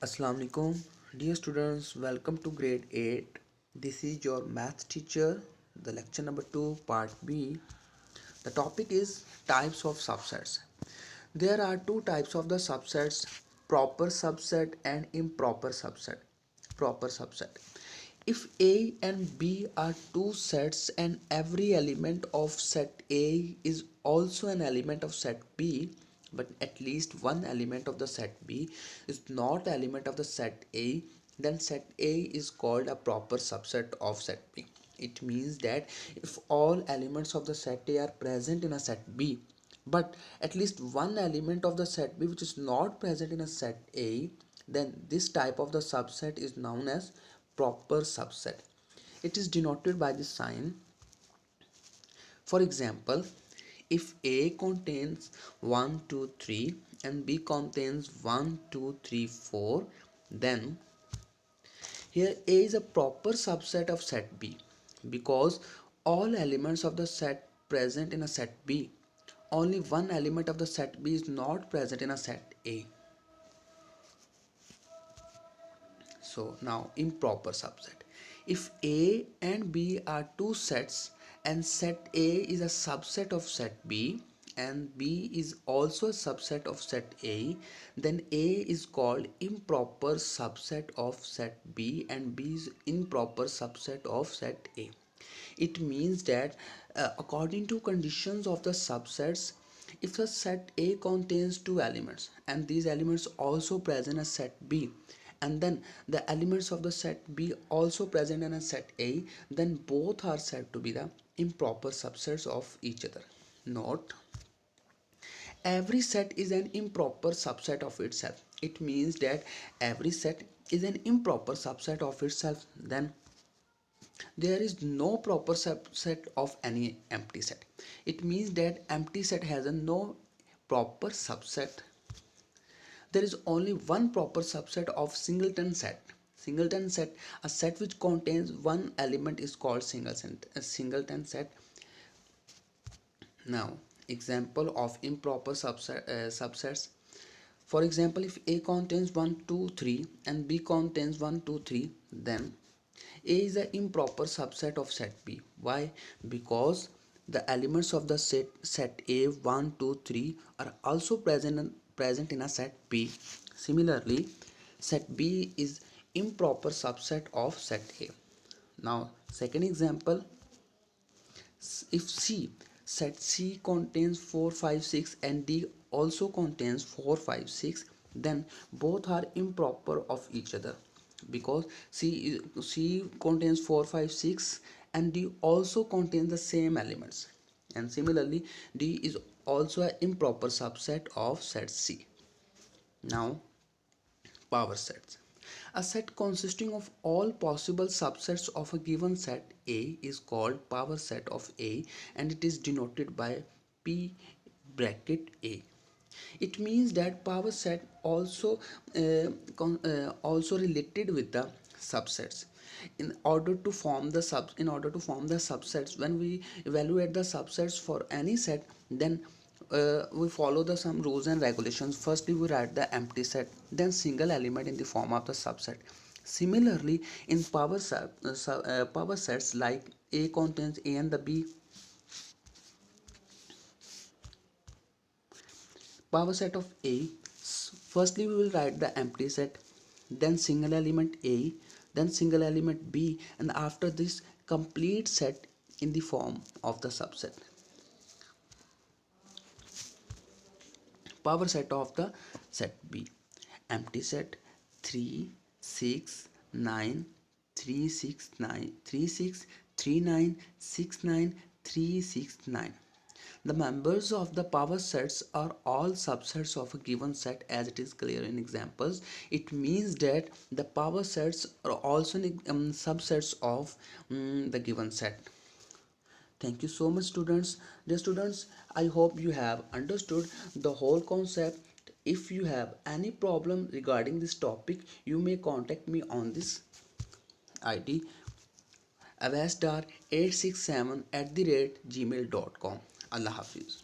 Assalamu alaikum. Dear students, welcome to grade 8. This is your math teacher, the lecture number 2, part B. The topic is types of subsets. There are two types of the subsets, proper subset and improper subset. Proper subset. If A and B are two sets and every element of set A is also an element of set B, but at least one element of the set B is not element of the set A, then set A is called a proper subset of set B. It means that if all elements of the set A are present in a set B, but at least one element of the set B which is not present in a set A, then this type of the subset is known as proper subset. It is denoted by this sign. For example, if A contains 1, 2, 3 and B contains 1, 2, 3, 4, then here A is a proper subset of set B because all elements of the set present in a set B, only one element of the set B is not present in a set A. So now improper subset. If A and B are two sets and set A is a subset of set B and B is also a subset of set A, then A is called improper subset of set B and B is improper subset of set A. It means that according to conditions of the subsets, if the set A contains two elements and these elements also present in set B, and then the elements of the set B also present in a set A, then both are said to be the improper subsets of each other. Note, every set is an improper subset of itself. It means that every set is an improper subset of itself. Then there is no proper subset of any empty set. It means that empty set has a no proper subset. There is only one proper subset of singleton set. Singleton set, a set which contains one element, is called singleton set. Now, example of improper subsets. For example, if A contains 1, 2, 3 and B contains 1, 2, 3, then A is an improper subset of set B. Why? Because the elements of the set A 1, 2, 3 are also present in a set B. Similarly, set B is improper subset of set A. Now, second example, if set C contains 4, 5, 6 and D also contains 4, 5, 6, then both are improper of each other because C contains 4, 5, 6 and D also contains the same elements, and similarly D is also an improper subset of set C. Now, power sets. A set consisting of all possible subsets of a given set A is called power set of A, and it is denoted by P bracket A. It means that power set also related with the subsets. In order to form the subsets, when we evaluate the subsets for any set, then we follow the some rules and regulations. Firstly, we write the empty set, then single element in the form of the subset. Similarly, in power sets like A contains A and the B, power set of A, firstly we will write the empty set, then single element A, then single element B, and after this complete set in the form of the subset. Power set of the set B. Empty set 3, 6, 9, 3, 6, 9, 3, 6, 3, 9, 6, 9, 3, 6, 9. The members of the power sets are all subsets of a given set, as it is clear in examples. It means that the power sets are also subsets of the given set. Thank you so much, students. Dear students, I hope you have understood the whole concept. If you have any problem regarding this topic, you may contact me on this ID avastar867@gmail.com. Allah Hafiz.